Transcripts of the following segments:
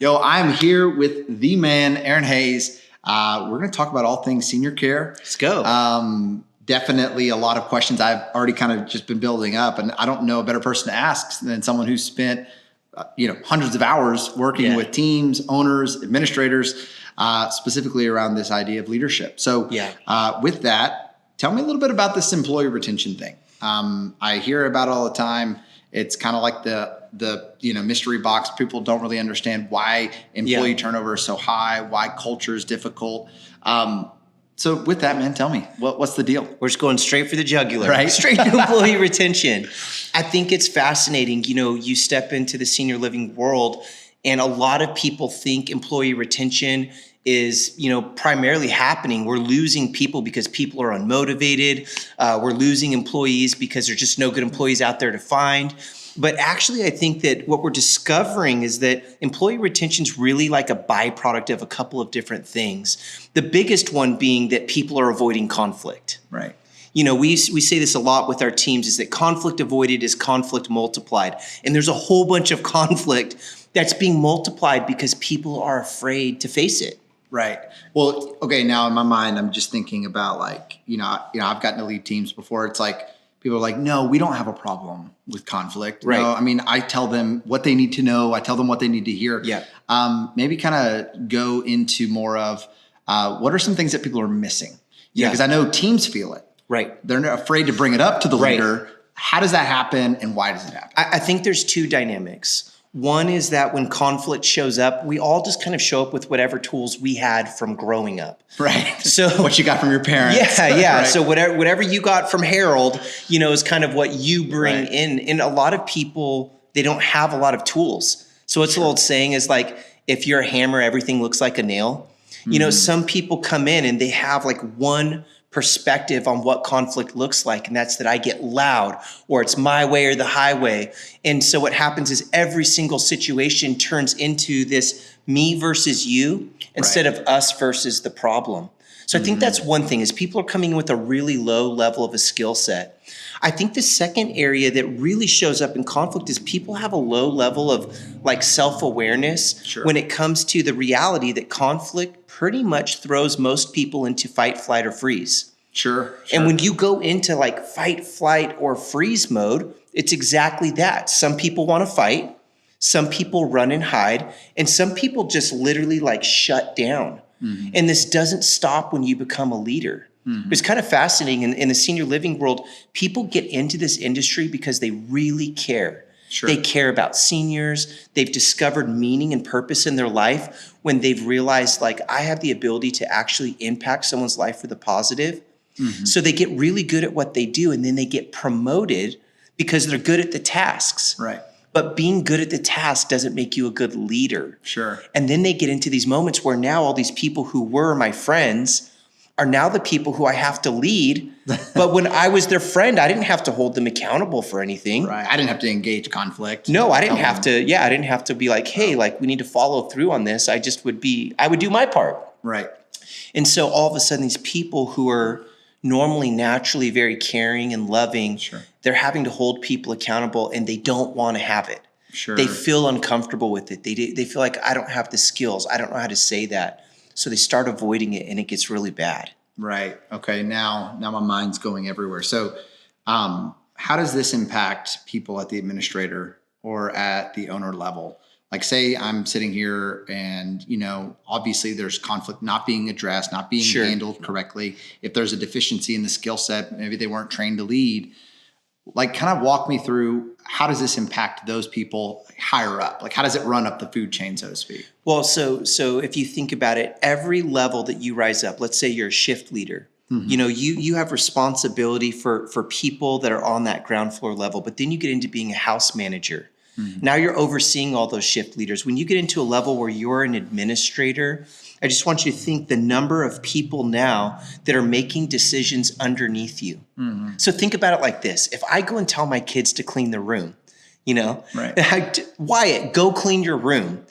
Yo, I'm here with the man, Aaron Hayes. We're going to talk about all things senior care. Let's go. Definitely a lot of questions I've already kind of just been building up, and I don't know a better person to ask than someone who's spent, hundreds of hours working with teams, owners, administrators, specifically around this idea of leadership. So with that, tell me a little bit about this employee retention thing. I hear about it all the time. It's kind of like the mystery box. People don't really understand why employee turnover is so high, why culture is difficult. So with that, man, tell me, what's the deal? We're just going straight for the jugular, right? Straight to employee retention. I think it's fascinating. You step into the senior living world, and a lot of people think employee retention is, primarily happening. We're losing people because people are unmotivated. We're losing employees because there's just no good employees out there to find. But actually, I think that what we're discovering is that employee retention is really like a byproduct of a couple of different things. The biggest one being that people are avoiding conflict. Right. We say this a lot with our teams, is that conflict avoided is conflict multiplied. And there's a whole bunch of conflict that's being multiplied because people are afraid to face it. Right. Well, okay, now in my mind, I'm just thinking about I've gotten to lead teams before. It's like, people are like, no, we don't have a problem with conflict. Right. No, I mean, I tell them what they need to know. I tell them what they need to hear. Yeah. Maybe kind of go into more of what are some things that people are missing? Yeah. Because I know teams feel it. Right. They're afraid to bring it up to the leader. How does that happen, and why does it happen? I think there's two dynamics. One is that when conflict shows up, we all just kind of show up with whatever tools we had from growing up. Right. So what you got from your parents. Yeah. Right. So whatever you got from Harold, is kind of what you bring in. And a lot of people, they don't have a lot of tools. So what's the old saying is like, if you're a hammer, everything looks like a nail. Some people come in and they have like one perspective on what conflict looks like, and that's that I get loud, or it's my way or the highway. And so what happens is every single situation turns into this me versus you instead of us versus the problem. So I think that's one thing, is people are coming in with a really low level of a skill set. I think the second area that really shows up in conflict is people have a low level of like self-awareness when it comes to the reality that conflict pretty much throws most people into fight, flight, or freeze. Sure. And when you go into like fight, flight, or freeze mode, it's exactly that. Some people want to fight, some people run and hide, and some people just literally like shut down. And this doesn't stop when you become a leader. It's kind of fascinating. In the senior living world, people get into this industry because they really care. They care about seniors. They've discovered meaning and purpose in their life when they've realized, like, I have the ability to actually impact someone's life for the positive. So they get really good at what they do, and then they get promoted because they're good at the tasks. Right. But being good at the task doesn't make you a good leader. Sure. And then they get into these moments where now all these people who were my friends are now the people who I have to lead. But when I was their friend, I didn't have to hold them accountable for anything. Right. I didn't have to engage conflict. No, I didn't have to. Yeah, I didn't have to be like, hey, like we need to follow through on this. I would do my part. Right. And so all of a sudden, these people who are normally naturally very caring and loving, they're having to hold people accountable, and they don't want to have it. They feel uncomfortable with it. They feel like, I don't have the skills. I don't know how to say that. So they start avoiding it, and it gets really bad. Right. Okay. Now my mind's going everywhere. So how does this impact people at the administrator or at the owner level? Like, say I'm sitting here and, obviously there's conflict not being addressed, not being handled correctly. If there's a deficiency in the skill set, maybe they weren't trained to lead. Like, kind of walk me through, how does this impact those people higher up? Like, how does it run up the food chain, so to speak? Well, so if you think about it, every level that you rise up, let's say you're a shift leader, you have responsibility for people that are on that ground floor level, but then you get into being a house manager. Now you're overseeing all those shift leaders. When you get into a level where you're an administrator, I just want you to think the number of people now that are making decisions underneath you. So think about it like this. If I go and tell my kids to clean their room, Wyatt, go clean your room.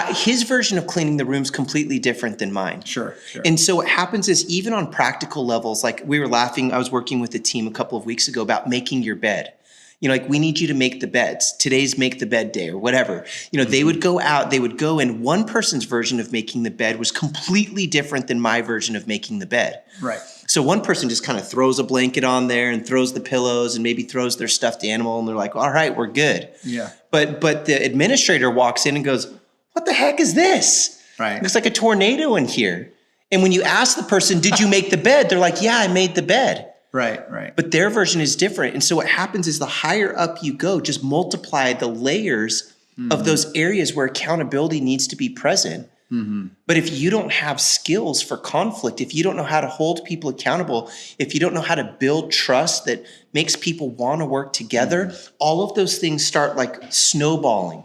His version of cleaning the room is completely different than mine. Sure. And so what happens is, even on practical levels, like we were laughing, I was working with a team a couple of weeks ago about making your bed. like we need you to make the beds. Today's make the bed day or whatever. They would go out, they would go, and one person's version of making the bed was completely different than my version of making the bed. Right. So one person just kind of throws a blanket on there and throws the pillows and maybe throws their stuffed animal, and they're like, all right, we're good. Yeah. But the administrator walks in and goes, what the heck is this? Right. Looks like a tornado in here. And when you ask the person, did you make the bed? They're like, yeah, I made the bed. Right. But their version is different. And so what happens is the higher up you go, just multiply the layers of those areas where accountability needs to be present. But if you don't have skills for conflict, if you don't know how to hold people accountable, if you don't know how to build trust that makes people want to work together, all of those things start like snowballing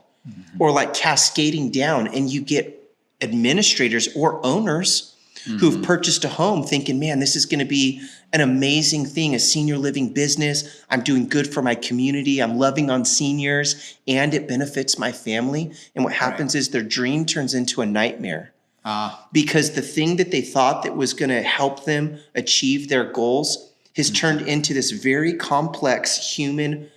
or like cascading down, and you get administrators or owners who've purchased a home thinking, man, this is going to be an amazing thing, a senior living business. I'm doing good for my community. I'm loving on seniors, and it benefits my family. And what happens is their dream turns into a nightmare because the thing that they thought that was going to help them achieve their goals has turned into this very complex human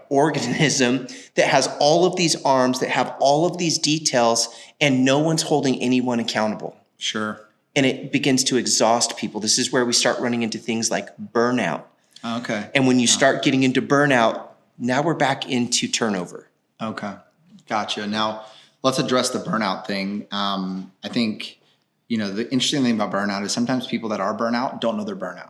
organism that has all of these arms, that have all of these details, and no one's holding anyone accountable. Sure. And it begins to exhaust people. This is where we start running into things like burnout. Okay. And when you start getting into burnout, now we're back into turnover. Okay. Gotcha. Now let's address the burnout thing. I think, the interesting thing about burnout is sometimes people that are burnout don't know they're burnout.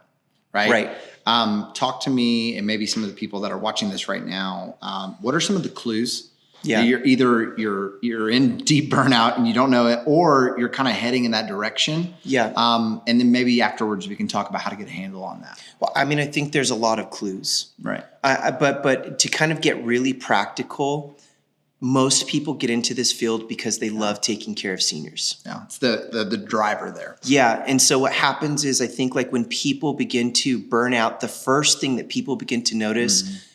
Right. Talk to me, and maybe some of the people that are watching this right now. What are some of the clues? Yeah. You're in deep burnout and you don't know it, or you're kind of heading in that direction. Yeah. And then maybe afterwards we can talk about how to get a handle on that. Well, I mean, I think there's a lot of clues. Right. But to kind of get really practical, most people get into this field because they love taking care of seniors. Yeah. It's the driver there. Yeah. And so what happens is, I think like when people begin to burn out, the first thing that people begin to notice,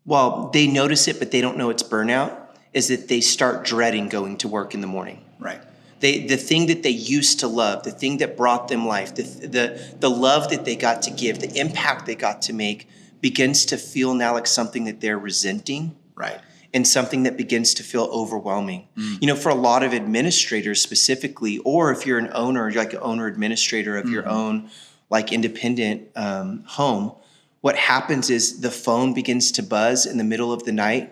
well, they notice it, but they don't know it's burnout, is that they start dreading going to work in the morning. Right. The thing that they used to love, the thing that brought them life, the love that they got to give, the impact they got to make begins to feel now like something that they're resenting. Right. And something that begins to feel overwhelming. For a lot of administrators specifically, or if you're an owner, you're like an owner administrator of your own like independent home, what happens is the phone begins to buzz in the middle of the night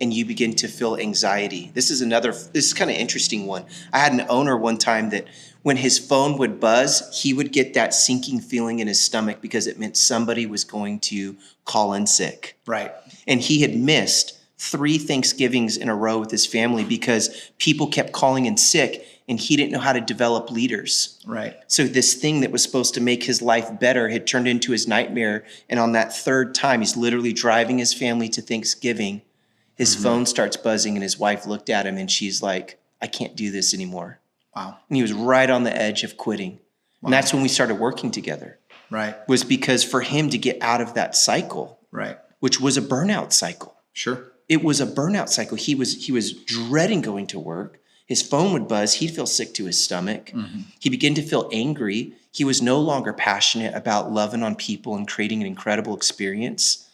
and you begin to feel anxiety. This is kind of interesting one. I had an owner one time that when his phone would buzz, he would get that sinking feeling in his stomach because it meant somebody was going to call in sick. Right. And he had missed 3 Thanksgivings in a row with his family because people kept calling in sick and he didn't know how to develop leaders. Right. So this thing that was supposed to make his life better had turned into his nightmare. And on that 3rd time, he's literally driving his family to Thanksgiving. His phone starts buzzing and his wife looked at him and she's like, I can't do this anymore. Wow. And he was right on the edge of quitting. Wow. And that's when we started working together. Right. Was because for him to get out of that cycle, right, which was a burnout cycle. Sure. It was a burnout cycle. He was dreading going to work. His phone would buzz. He'd feel sick to his stomach. He began to feel angry. He was no longer passionate about loving on people and creating an incredible experience.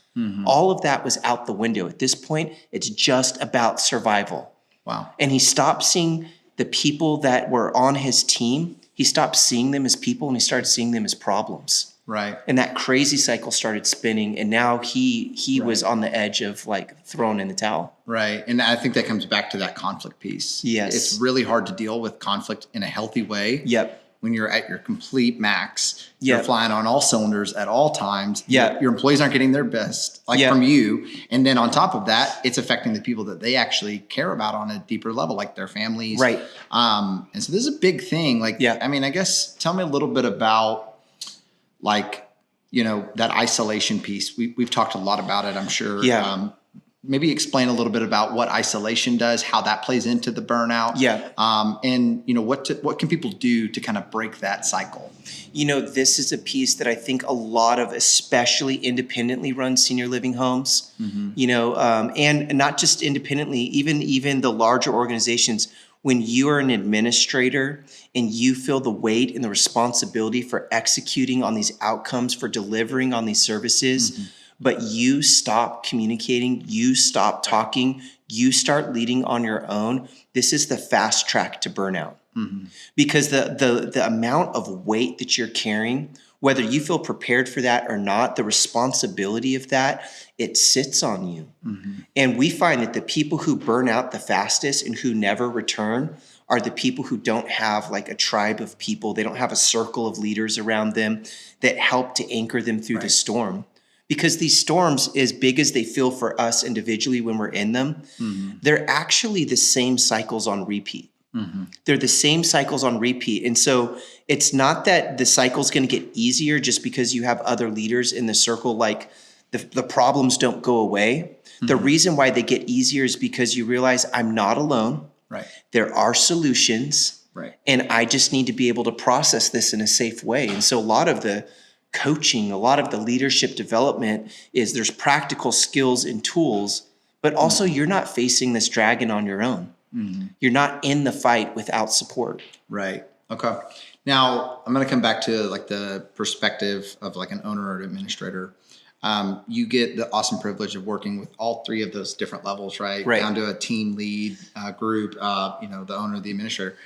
All of that was out the window. At this point, it's just about survival. Wow. And he stopped seeing the people that were on his team. He stopped seeing them as people and he started seeing them as problems. Right. And that crazy cycle started spinning. And now he was on the edge of like throwing in the towel. Right. And I think that comes back to that conflict piece. Yes. It's really hard to deal with conflict in a healthy way. Yep. When you're at your complete max, Yep. you're flying on all cylinders at all times. Yep. Your employees aren't getting their best, like Yep. from you. And then on top of that, it's affecting the people that they actually care about on a deeper level, like their families. Right. And so this is a big thing. Like, Yeah. I mean, I guess tell me a little bit about like, that isolation piece. We've talked a lot about it, I'm sure. Yeah. Maybe explain a little bit about what isolation does, how that plays into the burnout. Yeah. And what can people do to kind of break that cycle? This is a piece that I think a lot of, especially independently run senior living homes, and not just independently, even the larger organizations, when you are an administrator and you feel the weight and the responsibility for executing on these outcomes, for delivering on these services, but you stop communicating, you stop talking, you start leading on your own, this is the fast track to burnout. Because the amount of weight that you're carrying, whether you feel prepared for that or not, the responsibility of that, it sits on you. And we find that the people who burn out the fastest and who never return are the people who don't have like a tribe of people. They don't have a circle of leaders around them that help to anchor them through the storm. Because these storms, as big as they feel for us individually when we're in them, they're actually the same cycles on repeat. They're the same cycles on repeat. And so it's not that the cycle's going to get easier just because you have other leaders in the circle. Like the problems don't go away. The reason why they get easier is because you realize I'm not alone. There are solutions. And I just need to be able to process this in a safe way. And so a lot of the coaching, a lot of the leadership development is there's practical skills and tools, but also you're not facing this dragon on your own. You're not in the fight without support. Right. Okay. Now I'm going to come back to like the perspective of like an owner or an administrator. You get the awesome privilege of working with all three of those different levels, right? Down to a team lead group, the owner, the administrator.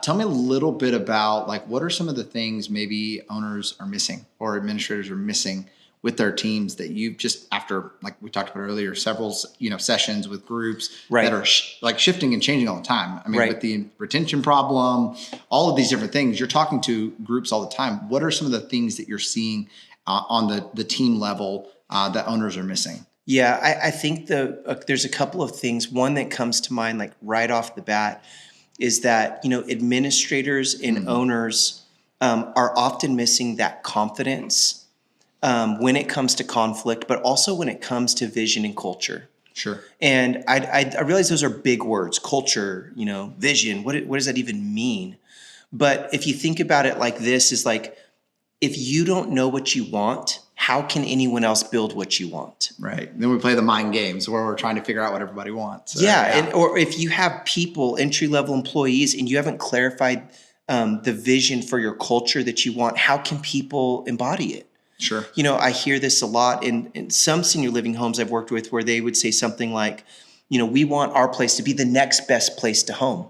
Tell me a little bit about like, what are some of the things maybe owners are missing or administrators are missing with their teams that you've just, after, like we talked about earlier, several, sessions with groups that are like shifting and changing all the time. I mean, with the retention problem, all of these different things, you're talking to groups all the time. What are some of the things that you're seeing on the team level that owners are missing? Yeah, I think there's a couple of things. One that comes to mind, like right off the bat, is that, administrators and owners are often missing that confidence when it comes to conflict, but also when it comes to vision and culture. Sure. And I realize those are big words, culture, vision. What does that even mean? But if you think about it like this, is like, if you don't know what you want, how can anyone else build what you want? Right. Then we play the mind games where we're trying to figure out what everybody wants. Or if you have people, entry-level employees, and you haven't clarified the vision for your culture that you want, how can people embody it? Sure. I hear this a lot in some senior living homes I've worked with where they would say something like, we want our place to be the next best place to home.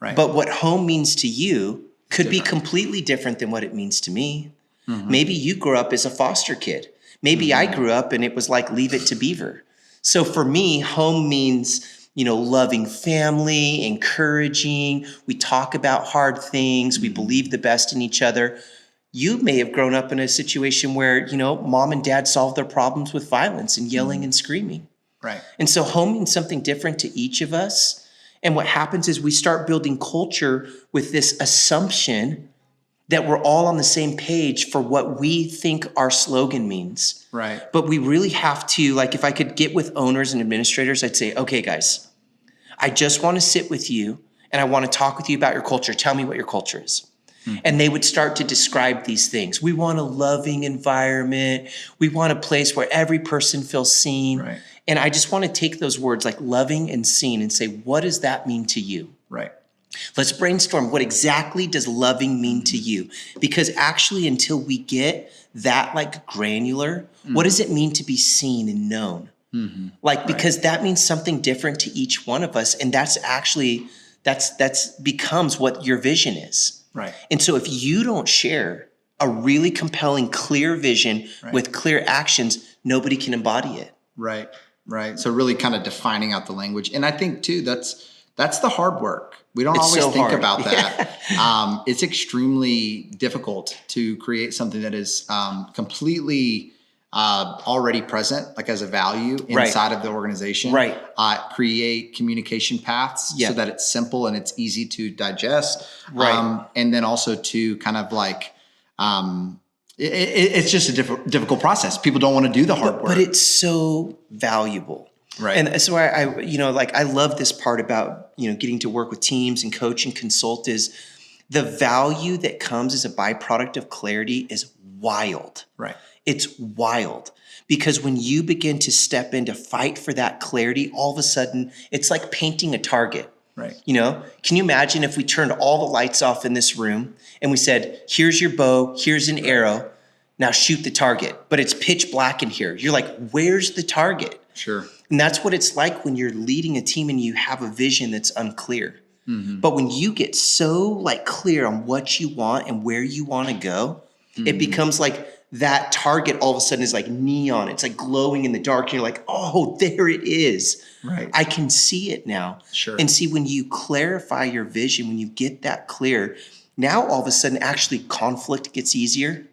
Right. But what home means to you could be completely different than what it means to me. Maybe you grew up as a foster kid. Maybe I grew up and it was like Leave It to Beaver. So for me, home means, loving family, encouraging. We talk about hard things. We believe the best in each other. You may have grown up in a situation where, mom and dad solved their problems with violence and yelling and screaming. Right. And so home means something different to each of us. And what happens is we start building culture with this assumption that we're all on the same page for what we think our slogan means. Right. But we really have to, like, if I could get with owners and administrators, I'd say, okay, guys, I just want to sit with you and I want to talk with you about your culture. Tell me what your culture is. And they would start to describe these things. We want a loving environment. We want a place where every person feels seen. Right. And I just want to take those words like loving and seen and say, what does that mean to you? Right. Let's brainstorm. What exactly does loving mean to you? Because actually, until we get that like granular, what does it mean to be seen and known? Because that means something different to each one of us. And that's actually, that's becomes what your vision is. Right. And so if you don't share a really compelling, clear vision with clear actions, nobody can embody it. Right. Right. So really kind of defining out the language. And I think too, that's the hard work. We don't always think about that. It's extremely difficult to create something that is completely already present, like as a value inside of the organization. Right. Create communication paths so that it's simple and it's easy to digest. Right. And then also to kind of like, it's just a difficult process. People don't want to do the hard work. But it's so valuable. Right. And that's why I love this part about, getting to work with teams and coach and consult is the value that comes as a byproduct of clarity is wild. Right. It's wild because when you begin to step in to fight for that clarity, all of a sudden it's like painting a target. Right. Can you imagine if we turned all the lights off in this room and we said, here's your bow, here's an arrow. Now shoot the target, but it's pitch black in here. You're like, where's the target? Sure. And that's what it's like when you're leading a team and you have a vision that's unclear. But when you get so like clear on what you want and where you want to go, it becomes like that target all of a sudden is like neon. It's like glowing in the dark. And you're like, oh, there it is. Right. I can see it now. Sure. And see, when you clarify your vision, when you get that clear, now all of a sudden actually conflict gets easier.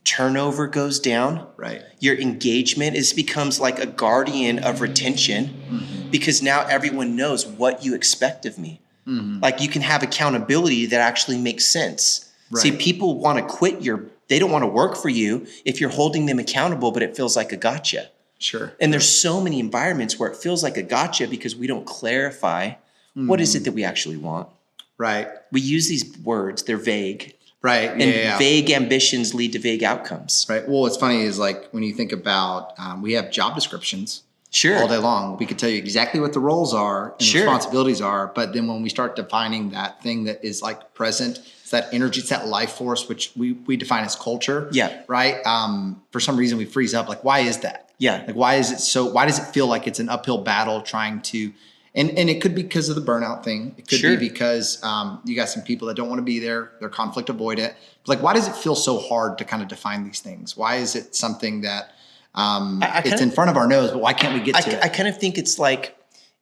Turnover goes down. Right. Your engagement becomes like a guardian of retention because now everyone knows what you expect of me. Like you can have accountability that actually makes sense. Right. See, people want to quit they don't want to work for you if you're holding them accountable, but it feels like a gotcha. Sure. And there's so many environments where it feels like a gotcha because we don't clarify what is it that we actually want. Right. We use these words, they're vague. Right. And vague ambitions lead to vague outcomes. Right. Well, what's funny is like when you think about, we have job descriptions Sure. all day long. We could tell you exactly what the roles are and the responsibilities are. But then when we start defining that thing that is like present, it's that energy, it's that life force, which we define as culture. Yeah. Right. For some reason we freeze up. Like, why is that? Yeah. Like, why does it feel like it's an uphill battle trying to, and it could be because of the burnout thing. It could be because you got some people that don't want to be there. They're conflict avoidant. But like, why does it feel so hard to kind of define these things? Why is it something that it's in front of our nose, but why can't we get to it? I kind of think it's like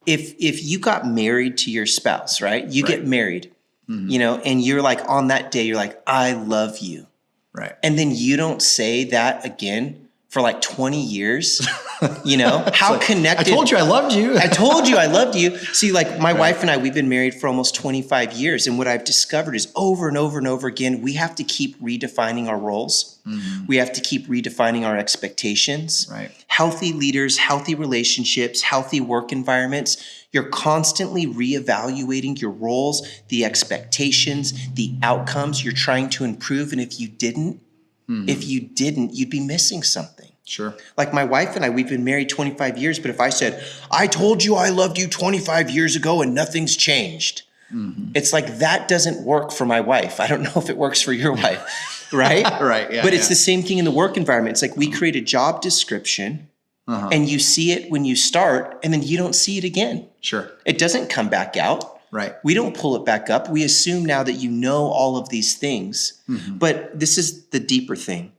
if you got married to your spouse, right? You get married, and you're like on that day, you're like, I love you. Right. And then you don't say that again for like 20 years, how like, connected. I told you I loved you. I told you I loved you. See, like my wife and I, we've been married for almost 25 years. And what I've discovered is over and over and over again, we have to keep redefining our roles. We have to keep redefining our expectations. Right. Healthy leaders, healthy relationships, healthy work environments. You're constantly reevaluating your roles, the expectations, the outcomes you're trying to improve. And if you didn't, you'd be missing something. Sure. Like my wife and I, we've been married 25 years, but if I said, I told you I loved you 25 years ago and nothing's changed, it's like that doesn't work for my wife. I don't know if it works for your wife, right? Right. Yeah. But it's the same thing in the work environment. It's like we create a job description and you see it when you start and then you don't see it again. Sure. It doesn't come back out. Right. We don't pull it back up. We assume now that you know all of these things. But this is the deeper thing.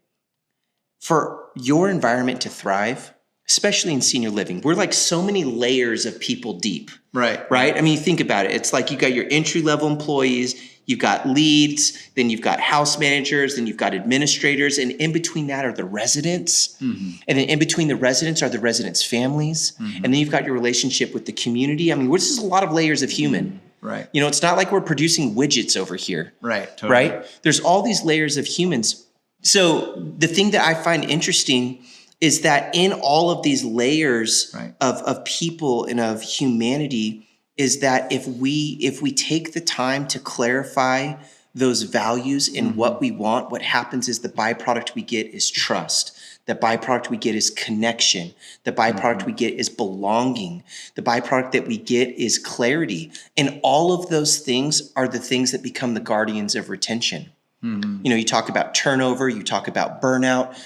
For your environment to thrive, especially in senior living, we're like so many layers of people deep. Right. Right? I mean, think about it. It's like you got your entry-level employees, you've got leads, then you've got house managers, then you've got administrators, and in between that are the residents. And then in between the residents are the residents' families. And then you've got your relationship with the community. I mean, this is a lot of layers of human. Right. It's not like we're producing widgets over here. Right. Totally. Right? There's all these layers of humans. So the thing that I find interesting is that in all of these layers of people and of humanity is that if we take the time to clarify those values and what we want, what happens is the byproduct we get is trust. The byproduct we get is connection. The byproduct we get is belonging. The byproduct that we get is clarity. And all of those things are the things that become the guardians of retention. You talk about turnover, you talk about burnout.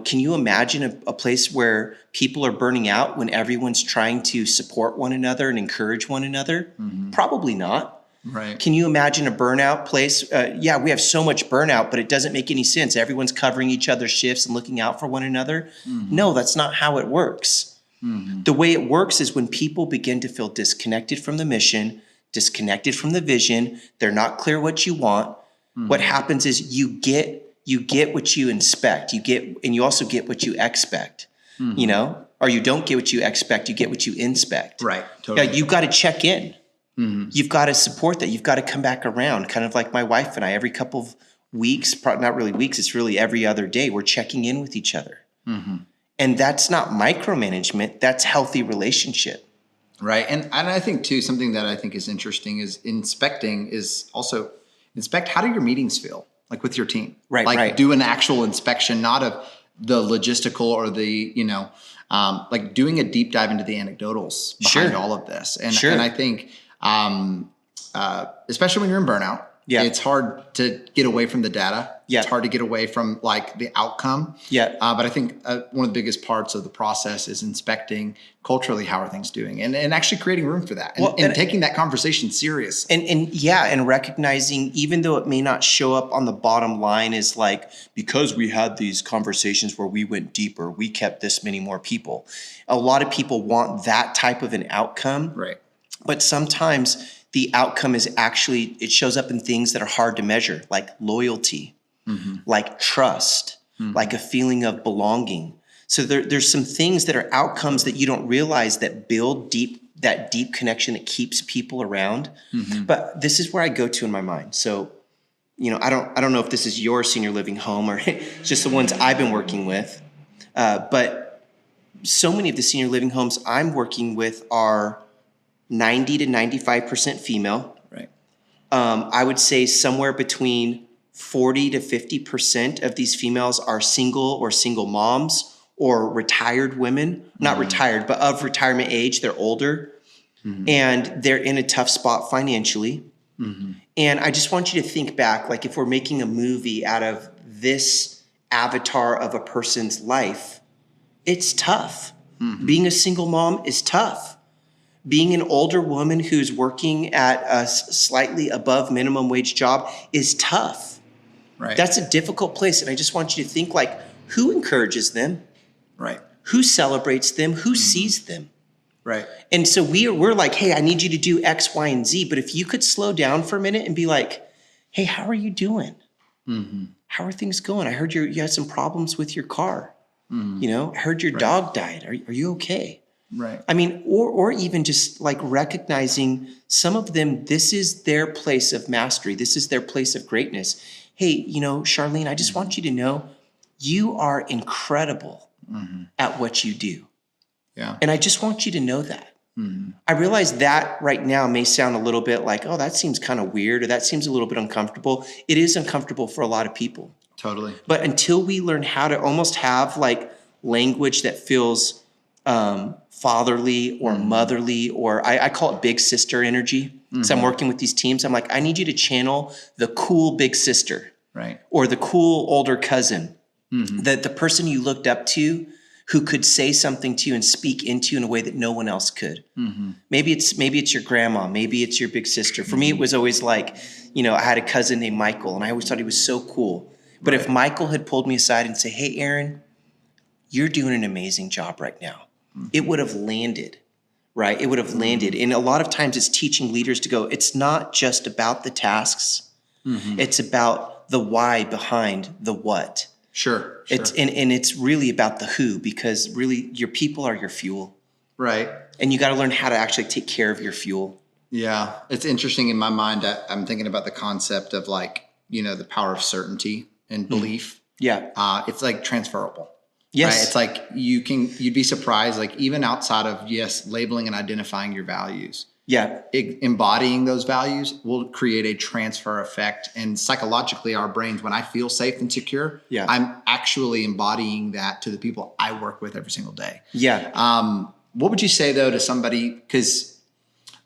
Can you imagine a place where people are burning out when everyone's trying to support one another and encourage one another? Probably not. Right. Can you imagine a burnout place? Yeah, we have so much burnout, but it doesn't make any sense. Everyone's covering each other's shifts and looking out for one another. No, that's not how it works. The way it works is when people begin to feel disconnected from the mission, disconnected from the vision, they're not clear what you want. What happens is you get what you inspect. And you also get what you expect. Or you don't get what you expect. You get what you inspect. Right. Totally. You've got to check in. You've got to support that. You've got to come back around. Kind of like my wife and I, every couple of weeks, not really weeks. It's really every other day. We're checking in with each other. And that's not micromanagement. That's healthy relationship. Right. And I think too, something that I think is interesting is inspecting is also inspect how do your meetings feel like with your team. Like do an actual inspection, not of the logistical or the, like doing a deep dive into the anecdotals behind all of this. And I think, especially when you're in burnout, Yeah. It's hard to get away from the data. Yeah. It's hard to get away from like the outcome. Yeah. But I think one of the biggest parts of the process is inspecting culturally how are things doing and actually creating room for that and taking that conversation serious. And recognizing, even though it may not show up on the bottom line, is like, because we had these conversations where we went deeper, we kept this many more people. A lot of people want that type of an outcome. Right. But sometimes the outcome is actually, it shows up in things that are hard to measure, like loyalty, like trust, like a feeling of belonging. So there's some things that are outcomes that you don't realize that build that deep connection that keeps people around. But this is where I go to in my mind. So, I don't know if this is your senior living home or just the ones I've been working with. But so many of the senior living homes I'm working with are 90 to 95% female. Right. I would say somewhere between 40 to 50% of these females are single or single moms or retired women, not retired, but of retirement age. They're older and they're in a tough spot financially. And I just want you to think back, like if we're making a movie out of this avatar of a person's life, it's tough. Being a single mom is tough. Being an older woman who's working at a slightly above minimum wage job is tough. Right. That's a difficult place. And I just want you to think, like, who encourages them? Right. Who celebrates them? Who sees them? Right. And so we're like, hey, I need you to do X, Y, and Z. But if you could slow down for a minute and be like, hey, how are you doing? How are things going? I heard you had some problems with your car. I heard your dog died. Are you okay? Right. I mean, or even just like recognizing some of them, this is their place of mastery. This is their place of greatness. Hey, Charlene, I just want you to know you are incredible at what you do. Yeah. And I just want you to know that. I realize that right now may sound a little bit like, oh, that seems kind of weird, or that seems a little bit uncomfortable. It is uncomfortable for a lot of people. Totally. But until we learn how to almost have like language that feels fatherly or motherly, or I call it big sister energy. So I'm working with these teams. I'm like, I need you to channel the cool big sister, right, or the cool older cousin, that the person you looked up to who could say something to you and speak into you in a way that no one else could. Maybe it's your grandma, maybe it's your big sister. For me, it was always like, I had a cousin named Michael, and I always thought he was so cool. But if Michael had pulled me aside and say, hey, Aaron, you're doing an amazing job right now, it would have landed, right? It would have landed. And a lot of times it's teaching leaders to go, it's not just about the tasks. It's about the why behind the what. Sure. It's and it's really about the who, because really your people are your fuel. Right. And you got to learn how to actually take care of your fuel. Yeah. It's interesting in my mind. I'm thinking about the concept of like, the power of certainty and belief. Yeah. It's like transferable. Yes. Right? It's like you'd be surprised, like even outside of, labeling and identifying your values. Yeah. Embodying those values will create a transfer effect. And psychologically, our brains, when I feel safe and secure, I'm actually embodying that to the people I work with every single day. Yeah. What would you say though to somebody, because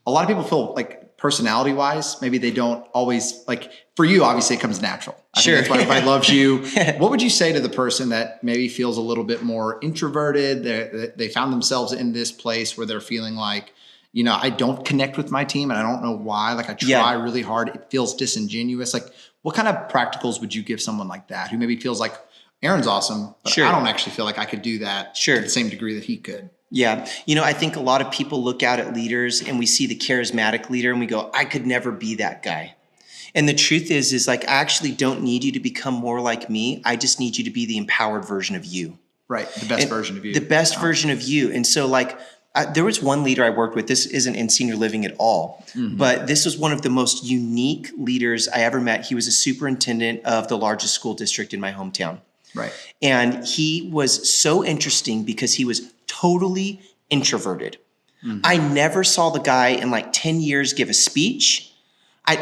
a lot of people feel like personality wise, maybe they don't always like, for you, obviously it comes natural. I think that's why everybody loves you. What would you say to the person that maybe feels a little bit more introverted? They found themselves in this place where they're feeling like, I don't connect with my team and I don't know why. Like I try really hard. It feels disingenuous. Like what kind of practicals would you give someone like that who maybe feels like Aaron's awesome, but I don't actually feel like I could do that to the same degree that he could? Yeah. I think a lot of people look out at leaders and we see the charismatic leader and we go, I could never be that guy. And the truth is like, I actually don't need you to become more like me. I just need you to be the empowered version of you. Right. The best version of you. The best version of you. And so like, there was one leader I worked with. This isn't in senior living at all, but this was one of the most unique leaders I ever met. He was a superintendent of the largest school district in my hometown. Right. And he was so interesting because he was totally introverted. I never saw the guy in like 10 years give a speech. I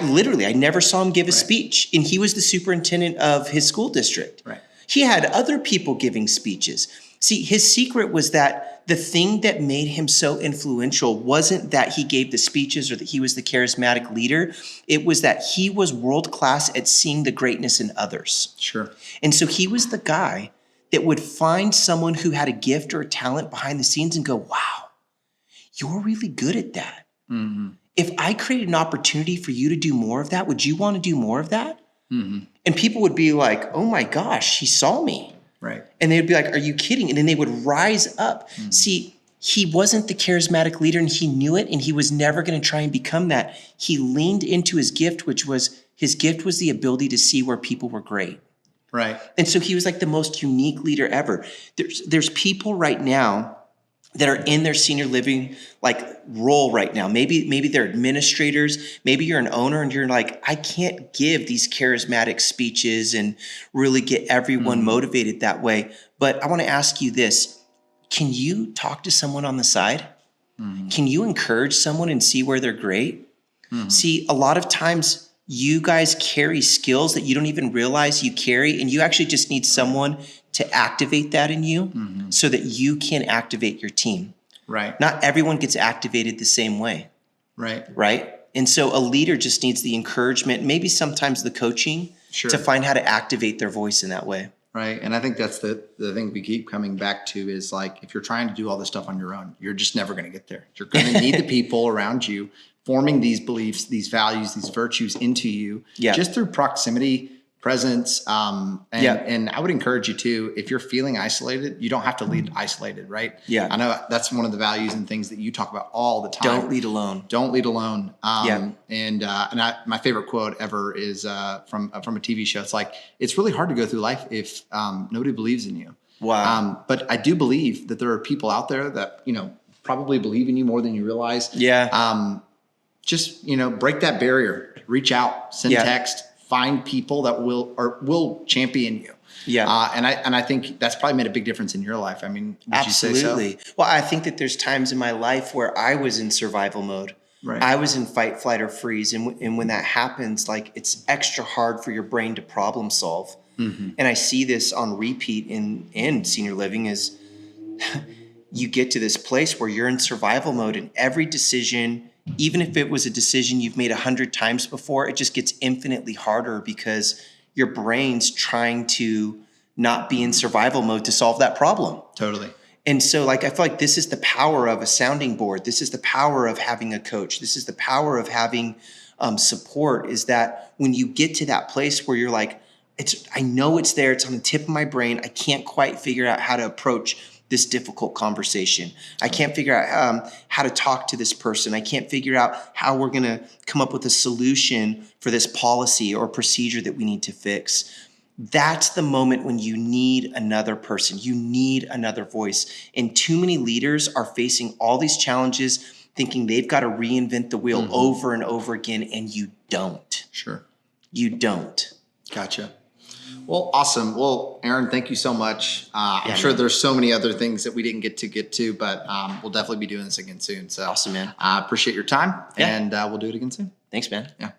never saw him give a speech. And he was the superintendent of his school district. Right. He had other people giving speeches. See, his secret was that the thing that made him so influential wasn't that he gave the speeches or that he was the charismatic leader. It was that he was world-class at seeing the greatness in others. Sure. And so he was the guy that would find someone who had a gift or a talent behind the scenes and go, wow, you're really good at that. Mm-hmm. If I created an opportunity for you to do more of that, would you want to do more of that? Mm-hmm. And people would be like, oh my gosh, he saw me. Right. And they'd be like, are you kidding? And then they would rise up. Mm-hmm. See, he wasn't the charismatic leader and he knew it, and he was never going to try and become that. He leaned into his gift, which was the ability to see where people were great. Right. And so he was like the most unique leader ever. There's people right now that are in their senior living like role right now. Maybe they're administrators. Maybe you're an owner and you're like, I can't give these charismatic speeches and really get everyone motivated that way. But I want to ask you this. Can you talk to someone on the side? Can you encourage someone and see where they're great? See, a lot of times you guys carry skills that you don't even realize you carry, and you actually just need someone to activate that in you so that you can activate your team. Right. Not everyone gets activated the same way. Right. Right. And so a leader just needs the encouragement, maybe sometimes the coaching to find how to activate their voice in that way. Right. And I think that's the thing we keep coming back to is like, if you're trying to do all this stuff on your own, you're just never going to get there. You're going to need the people around you forming these beliefs, these values, these virtues into you just through proximity, presence. And I would encourage you too, if you're feeling isolated, you don't have to lead isolated, right? Yeah. I know that's one of the values and things that you talk about all the time. Don't lead alone. Don't lead alone. My favorite quote ever is from a TV show. It's like, it's really hard to go through life if nobody believes in you. Wow. But I do believe that there are people out there that, probably believe in you more than you realize. Yeah. Just, break that barrier, reach out, send text, find people that will champion you. Yeah. And I think that's probably made a big difference in your life. I mean, would absolutely. you say so? Well, I think that there's times in my life where I was in survival mode. Right. I was in fight, flight, or freeze. And when that happens, like, it's extra hard for your brain to problem solve. And I see this on repeat in senior living is you get to this place where you're in survival mode, and every decision, even if it was a decision you've made 100 times before, it just gets infinitely harder because your brain's trying to not be in survival mode to solve that problem. Totally. And so, like, I feel like this is the power of a sounding board. This is the power of having a coach. This is the power of having support, is that when you get to that place where you're like, I know it's there, it's on the tip of my brain, I can't quite figure out how to approach this difficult conversation. I can't figure out how to talk to this person. I can't figure out how we're going to come up with a solution for this policy or procedure that we need to fix. That's the moment when you need another person. You need another voice. And too many leaders are facing all these challenges thinking they've got to reinvent the wheel over and over again, and you don't. Sure. You don't. Gotcha. Well, awesome. Well, Aaron, thank you so much. I'm sure there's so many other things that we didn't get to, but we'll definitely be doing this again soon. So awesome, man. I appreciate your time, and we'll do it again soon. Thanks, man. Yeah.